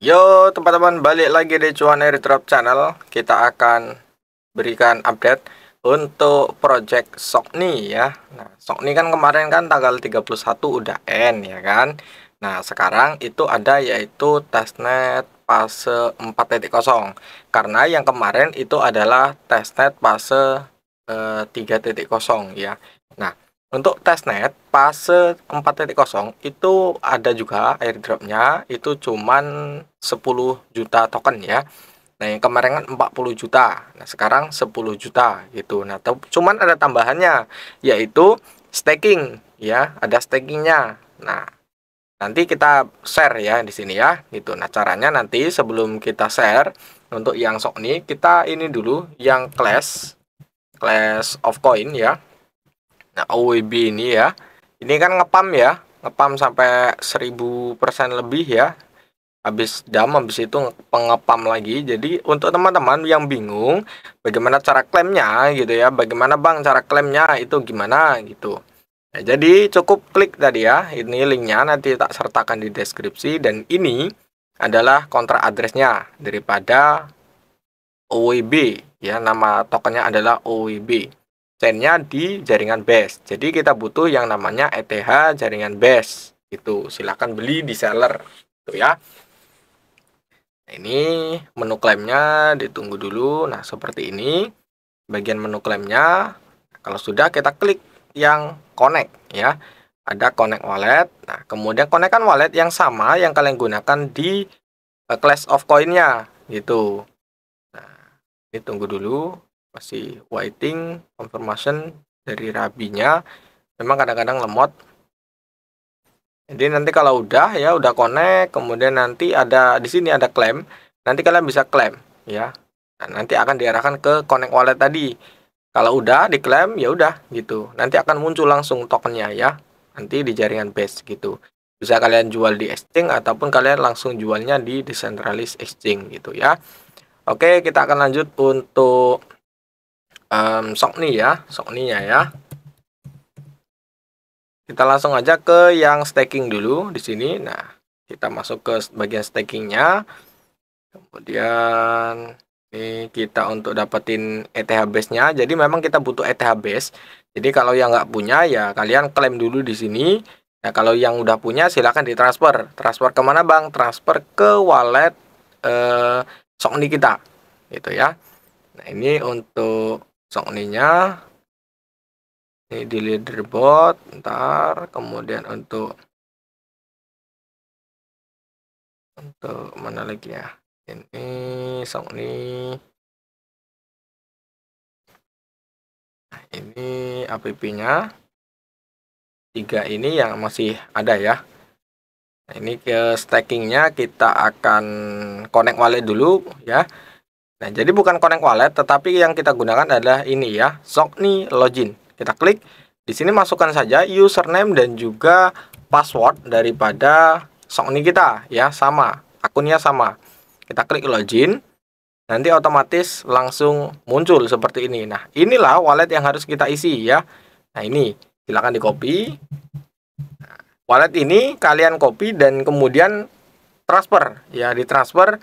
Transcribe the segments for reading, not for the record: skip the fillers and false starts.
Yo teman-teman, balik lagi di Cuan Airdrop Channel. Kita akan berikan update untuk project Sokni ya. Nah, Sokni kan kemarin kan tanggal 31 udah end ya kan. Nah, sekarang itu ada yaitu testnet fase 4.0. Karena yang kemarin itu adalah testnet fase 3.0 ya. Nah, untuk testnet fase 4.0 itu ada juga airdropnya, itu cuman 10 juta token ya. Nah, yang kemarin kan 40 juta. Nah, sekarang 10 juta gitu. Nah, cuman ada tambahannya yaitu staking ya, ada stakingnya. Nah, nanti kita share ya di sini ya gitu. Nah, caranya nanti sebelum kita share untuk yang Sokni, kita ini dulu yang Clash of Coin ya. Nah, OWB ini ya. Ini kan ngepam ya, ngepam sampai 1000% lebih ya. Habis itu pengepam lagi. Jadi untuk teman-teman yang bingung bagaimana cara klaimnya gitu ya, bagaimana Bang cara klaimnya itu gimana gitu. Nah, jadi cukup klik tadi ya, ini linknya nanti tak sertakan di deskripsi, dan ini adalah kontrak addressnya daripada OWB ya, nama tokennya adalah OWB. Chainnya di jaringan BASE. Jadi kita butuh yang namanya ETH jaringan BASE. Itu silahkan beli di seller gitu ya. Nah, ini menu klaimnya ditunggu dulu. Nah, seperti ini bagian menu klaimnya. Kalau sudah, kita klik yang connect ya. Ada connect wallet. Nah, kemudian connectkan wallet yang sama yang kalian gunakan di Clash of Coin-nya gitu. Nah, ini tunggu dulu, masih waiting confirmation dari Rabinya. Memang kadang-kadang lemot. Jadi nanti kalau udah ya, udah connect, kemudian nanti ada di sini ada klaim. Nanti kalian bisa klaim ya. Nah, nanti akan diarahkan ke connect wallet tadi. Kalau udah diklaim ya udah gitu. Nanti akan muncul langsung tokennya ya. Nanti di jaringan base gitu. Bisa kalian jual di exchange ataupun kalian langsung jualnya di decentralized exchange gitu ya. Oke, kita akan lanjut untuk Sokni ya, Sokninya ya. Kita langsung aja ke yang staking dulu di sini. Nah, kita masuk ke bagian stakingnya. Kemudian ini kita untuk dapetin ETH base-nya. Jadi memang kita butuh ETH base. Jadi kalau yang nggak punya ya kalian klaim dulu di sini. Nah, kalau yang udah punya silahkan ditransfer. Transfer kemana Bang? Transfer ke wallet Sokni kita, gitu ya. Nah, ini untuk Sokninya. Ini di leaderboard, ntar kemudian untuk mana lagi ya, ini Sokni. Nah, ini app-nya 3 ini yang masih ada ya. Nah, ini ke stakingnya kita akan connect wallet dulu ya. Nah, jadi bukan connect wallet, tetapi yang kita gunakan adalah ini ya, Sokni login. Kita klik di sini, masukkan saja username dan juga password daripada Sokni kita ya, sama, akunnya sama. Kita klik login, nanti otomatis langsung muncul seperti ini. Nah, inilah wallet yang harus kita isi ya. Nah, ini silakan di copy. Wallet ini kalian copy dan kemudian transfer ya, ditransfer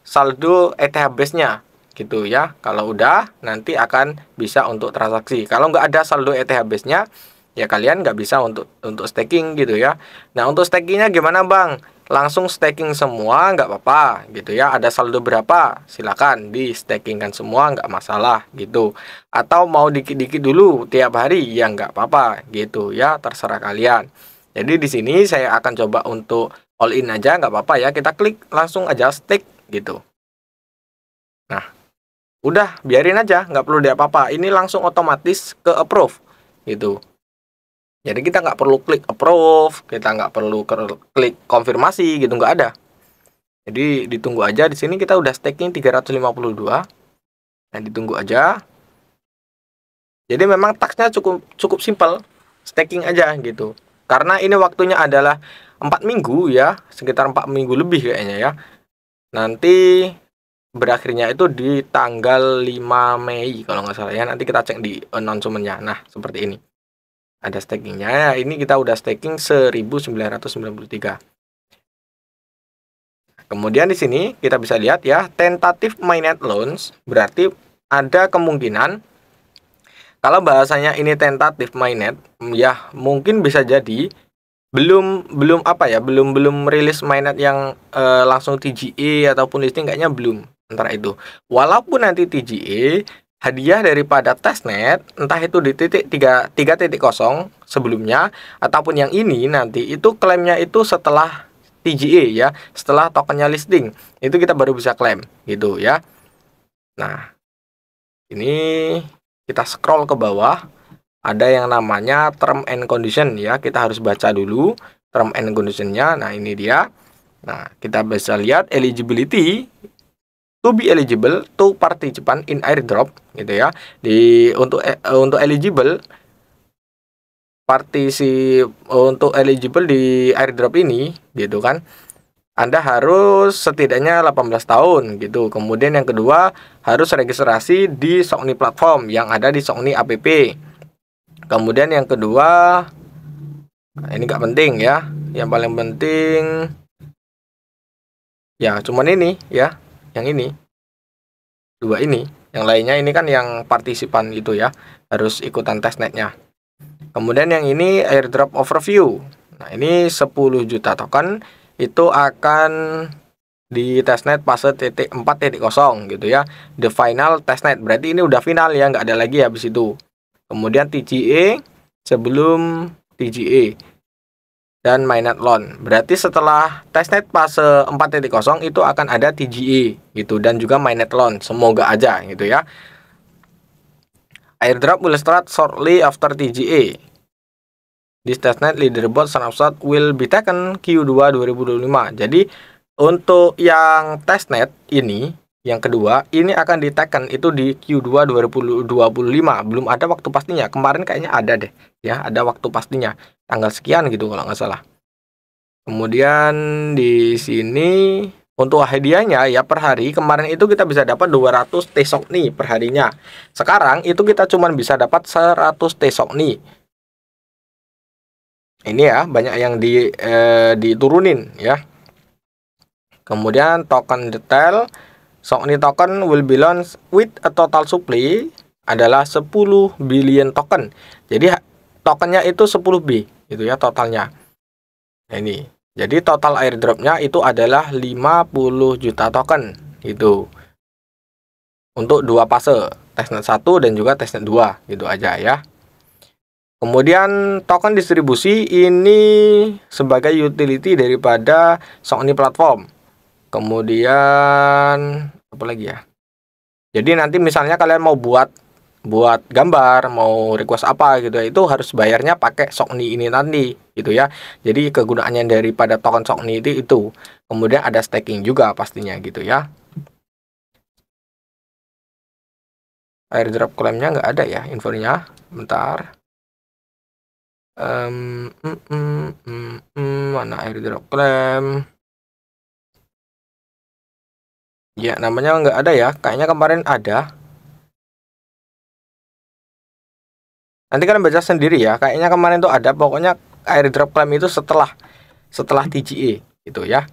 saldo ETH base-nya gitu ya. Kalau udah nanti akan bisa untuk transaksi. Kalau nggak ada saldo ETH base-nya ya kalian nggak bisa untuk staking gitu ya. Nah, untuk stakingnya gimana Bang? Langsung staking semua nggak apa-apa gitu ya. Ada saldo berapa silakan di stakingkan semua, nggak masalah gitu. Atau mau dikit-dikit dulu tiap hari ya nggak apa-apa gitu ya, terserah kalian. Jadi di sini saya akan coba untuk all in aja, nggak apa-apa ya. Kita klik langsung aja stake gitu. Nah, udah biarin aja, nggak perlu diapa-apa. Ini langsung otomatis ke approve gitu. Jadi kita nggak perlu klik approve, kita nggak perlu klik konfirmasi gitu, nggak ada. Jadi ditunggu aja. Di sini kita udah staking 352. Nah, ditunggu aja. Jadi memang tasknya cukup simpel, staking aja gitu. Karena ini waktunya adalah 4 minggu ya, sekitar 4 minggu lebih kayaknya ya. Nanti berakhirnya itu di tanggal 5 Mei kalau nggak salah ya. Nanti kita cek di announcement-nya. Nah, seperti ini. Ada stakingnya. Ini kita udah staking 1993. kemudian di sini kita bisa lihat ya, tentative mainnet loans berarti ada kemungkinan kalau bahasanya ini tentative mainnet ya, mungkin bisa jadi belum apa ya, belum rilis mainnet yang langsung TGA ataupun listing, kayaknya belum antara itu. Walaupun nanti TGA, hadiah daripada testnet entah itu di titik 3.0 sebelumnya ataupun yang ini nanti itu klaimnya itu setelah TGA ya, setelah tokennya listing itu kita baru bisa klaim gitu ya. Nah, ini kita scroll ke bawah, ada yang namanya term and condition ya, kita harus baca dulu term and conditionnya. Nah, ini dia. Nah, kita bisa lihat eligibility to be eligible to participant in airdrop gitu ya. Untuk eligible untuk eligible di airdrop ini gitu kan, Anda harus setidaknya 18 tahun gitu. Kemudian yang kedua, harus registrasi di Sokni platform yang ada di Sokni app. Kemudian yang kedua, nah ini nggak penting ya, yang paling penting ya cuman ini ya, yang ini dua ini, yang lainnya ini kan yang partisipan itu ya, harus ikutan testnetnya. Kemudian yang ini airdrop overview. Nah, ini 10 juta token itu akan di testnet fase 4.0 gitu ya. The final testnet, berarti ini udah final ya, nggak ada lagi habis itu. Kemudian TGA sebelum TGA dan mainnet loan. Berarti setelah testnet fase 4.0 itu akan ada TGA gitu, dan juga mainnet loan. Semoga aja gitu ya. Airdrop will start shortly after TGA. This testnet leaderboard snapshot will be taken Q2 2025. Jadi untuk yang testnet ini, yang kedua, ini akan di-taken itu di Q2 2025. Belum ada waktu pastinya. Kemarin kayaknya ada deh ya, ada waktu pastinya. Tanggal sekian gitu kalau nggak salah. Kemudian di sini untuk hadiahnya ya, per hari kemarin itu kita bisa dapat 200 T-Sokni per harinya. Sekarang itu kita cuma bisa dapat 100 T-Sokni. Ini ya, banyak yang diturunin ya. Kemudian token detail, Sokni token will be launched with a total supply adalah 10 billion token. Jadi tokennya itu 10 B gitu ya totalnya. Nah, ini. Jadi total airdropnya itu adalah 50 juta token gitu. Untuk dua fase, testnet 1 dan juga testnet 2 gitu aja ya. Kemudian token distribusi ini sebagai utility daripada Sokni platform. Kemudian apa lagi ya? Jadi nanti misalnya kalian mau buat gambar, mau request apa gitu ya, itu harus bayarnya pakai Sokni ini nanti gitu ya. Jadi kegunaannya daripada token Sokni itu. Kemudian ada staking juga pastinya gitu ya. Airdrop klaimnya nggak ada ya infonya. Bentar. Mana airdrop claim? Ya, namanya nggak ada ya. Kayaknya kemarin ada. Nanti kalian baca sendiri ya. Kayaknya kemarin tuh ada. Pokoknya airdrop claim itu setelah TGA gitu ya.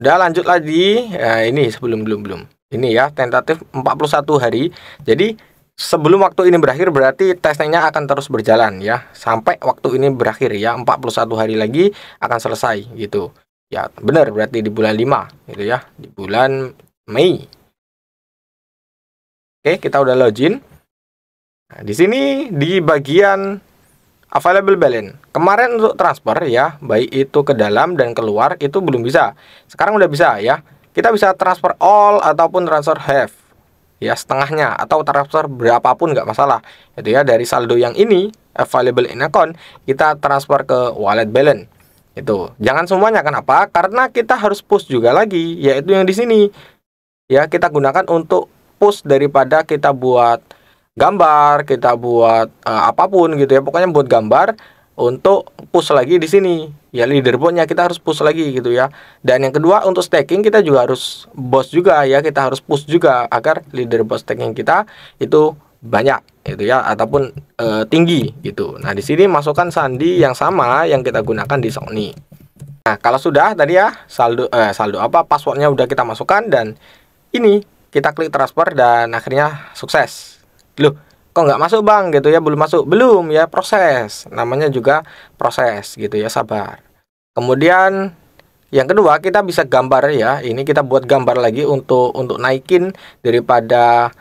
Udah, lanjut lagi. Ya, ini belum. Ini ya, tentatif 41 hari. Jadi sebelum waktu ini berakhir berarti tesnya akan terus berjalan ya, sampai waktu ini berakhir ya, 41 hari lagi akan selesai gitu. Ya, benar, berarti di bulan 5 gitu ya, di bulan Mei. Oke, kita udah login. Nah, di sini di bagian available balance. Kemarin untuk transfer ya, baik itu ke dalam dan keluar itu belum bisa. Sekarang udah bisa ya. Kita bisa transfer all ataupun transfer half. Ya, setengahnya atau transfer berapapun nggak masalah itu ya. Dari saldo yang ini available in account kita transfer ke wallet balance itu. Jangan semuanya, kenapa? Karena kita harus push juga lagi, yaitu yang di sini ya, kita gunakan untuk push daripada kita buat gambar, kita buat apapun gitu ya, pokoknya buat gambar untuk push lagi di sini ya, leaderboardnya kita harus push lagi gitu ya. Dan yang kedua untuk staking kita juga harus boost juga ya, kita harus push juga agar leaderboard staking kita itu banyak gitu ya, ataupun tinggi gitu. Nah, di sini masukkan sandi yang sama yang kita gunakan di Sokni. Nah, kalau sudah tadi ya saldo apa passwordnya udah kita masukkan dan ini kita klik transfer dan akhirnya sukses. Loh, kok nggak masuk bang gitu ya, belum masuk. Belum ya, proses, namanya juga proses gitu ya, sabar. Kemudian yang kedua kita bisa gambar ya, ini kita buat gambar lagi untuk naikin daripada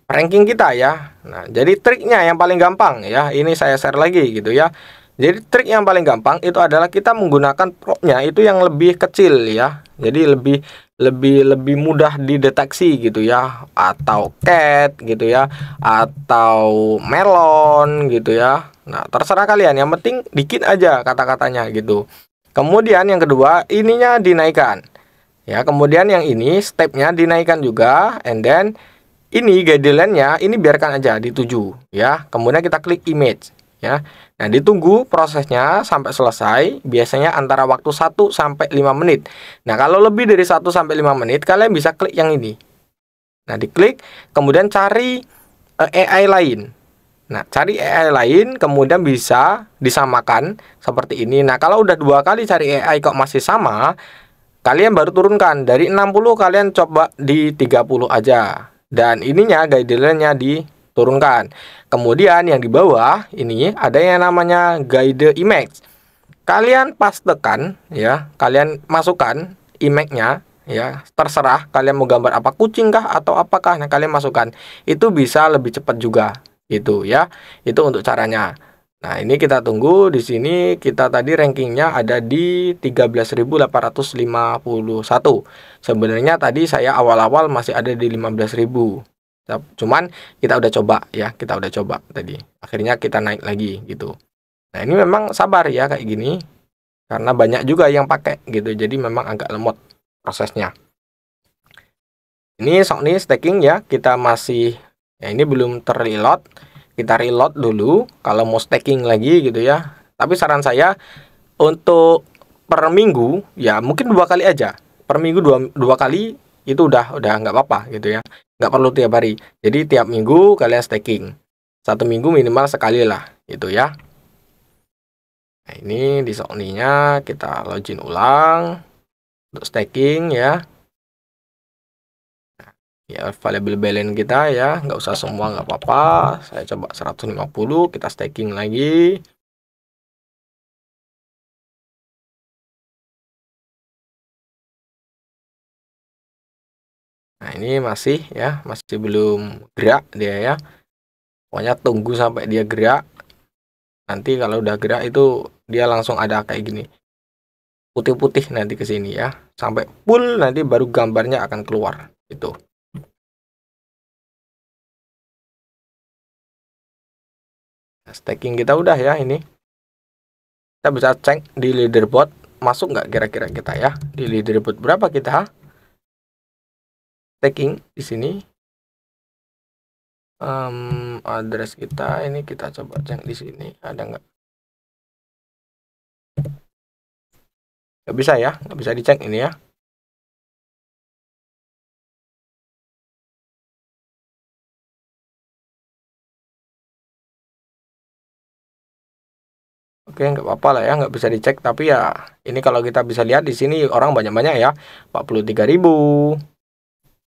ranking kita ya. Nah, jadi triknya yang paling gampang ya, ini saya share lagi gitu ya. Jadi trik yang paling gampang itu adalah kita menggunakan propnya itu yang lebih kecil ya. Jadi lebih mudah dideteksi gitu ya, atau cat gitu ya, atau melon gitu ya. Nah, terserah kalian, yang penting dikit aja kata-katanya gitu. Kemudian yang kedua, ininya dinaikkan. Ya, kemudian yang ini stepnya dinaikkan juga, and then ini guideline-nya ini biarkan aja di 7 ya. Kemudian kita klik image ya. Nah, ditunggu prosesnya sampai selesai, biasanya antara waktu 1 sampai 5 menit. Nah, kalau lebih dari 1 sampai 5 menit, kalian bisa klik yang ini. Nah, diklik, kemudian cari AI lain. Nah, cari AI lain, kemudian bisa disamakan seperti ini. Nah, kalau udah 2 kali cari AI kok masih sama, kalian baru turunkan. Dari 60 kalian coba di 30 aja. Dan ininya guideline-nya diturunkan. Kemudian yang di bawah ini ada yang namanya guide image. Kalian pastekan ya, kalian masukkan image-nya ya, terserah kalian mau gambar apa, kucing kah atau apakah. Nah, kalian masukkan. Itu bisa lebih cepat juga gitu ya. Itu untuk caranya. Nah, ini kita tunggu. Di sini kita tadi rankingnya ada di 13.851. Sebenarnya tadi saya awal-awal masih ada di 15.000. Cuman kita udah coba ya, kita udah coba tadi. Akhirnya kita naik lagi gitu. Nah, ini memang sabar ya kayak gini. Karena banyak juga yang pakai gitu. Jadi memang agak lemot prosesnya. Ini Sony staking ya, kita masih ya, ini belum terreload. Kita reload dulu kalau mau staking lagi gitu ya. Tapi saran saya untuk per minggu ya mungkin 2 kali aja. Per minggu dua kali itu udah nggak apa-apa gitu ya. Nggak perlu tiap hari. Jadi tiap minggu kalian staking. 1 minggu minimal sekali lah gitu ya. Nah, ini di Sony-nya kita login ulang untuk staking ya. Ya, available balance kita ya, nggak usah semua, nggak apa-apa. Saya coba 150, kita staking lagi. Nah, ini masih ya, masih belum gerak dia ya. Pokoknya tunggu sampai dia gerak. Nanti kalau udah gerak itu dia langsung ada kayak gini. Putih-putih nanti ke sini ya. Sampai full nanti baru gambarnya akan keluar itu. Nah, staking kita udah ya ini. Kita bisa cek di leaderboard masuk nggak kira-kira kita ya. Di leaderboard berapa kita staking di sini. Address kita ini kita coba cek di sini ada nggak? Nggak bisa ya, nggak bisa dicek ini ya. Oke, nggak apa-apa lah ya, nggak bisa dicek. Tapi ya ini kalau kita bisa lihat di sini orang banyak-banyak ya, 43.000,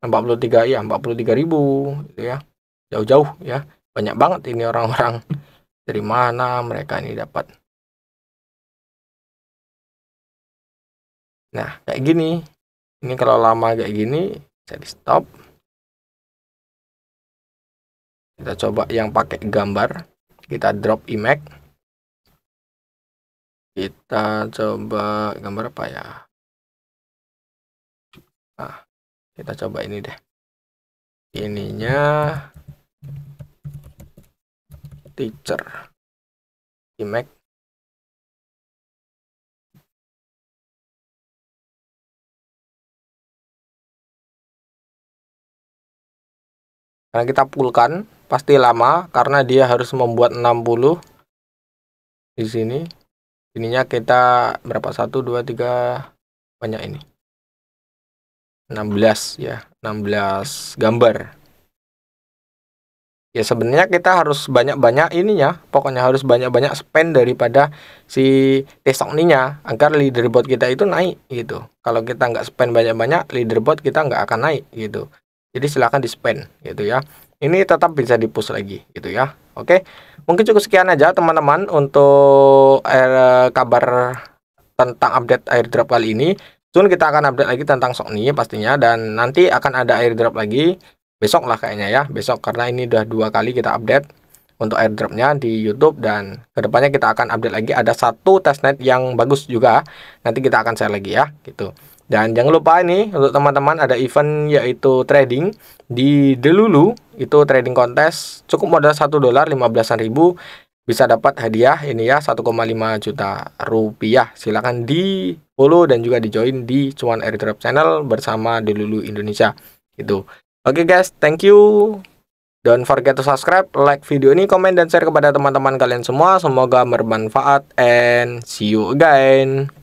43 ya, 43.000 gitu ya, jauh-jauh ya, banyak banget ini orang-orang. Dari mana mereka ini dapat? Nah, kayak gini. Ini kalau lama kayak gini, saya di stop. Kita coba yang pakai gambar. Kita drop image. Kita coba gambar apa ya? Nah, kita coba ini deh. Ininya teacher. Image. Karena kita pullkan pasti lama karena dia harus membuat 60 di sini. Ininya kita berapa? 1 2 3 banyak ini. 16 ya, 16 gambar. Ya sebenarnya kita harus banyak-banyak ininya, pokoknya harus banyak-banyak spend daripada si T-Sokninya agar leaderboard kita itu naik gitu. Kalau kita nggak spend banyak-banyak, leaderboard kita nggak akan naik gitu. Jadi silahkan di spend gitu ya. Ini tetap bisa di-push lagi gitu ya. Oke, mungkin cukup sekian aja teman-teman untuk kabar tentang update airdrop kali ini. Soon kita akan update lagi tentang Sokni pastinya, dan nanti akan ada airdrop lagi besok lah kayaknya ya, besok, karena ini udah 2 kali kita update untuk airdropnya di YouTube, dan kedepannya kita akan update lagi, ada satu testnet yang bagus juga, nanti kita akan share lagi ya gitu. Dan jangan lupa ini untuk teman-teman ada event yaitu trading di Delulu, itu trading kontes, cukup modal $1 15.000 bisa dapat hadiah ini ya 1,5 juta rupiah. Silakan di follow dan juga di join di Cuan Airdrop Channel bersama Delulu Indonesia gitu. Oke guys, thank you. Don't forget to subscribe, like video ini, komen, dan share kepada teman-teman kalian semua. Semoga bermanfaat, and see you again.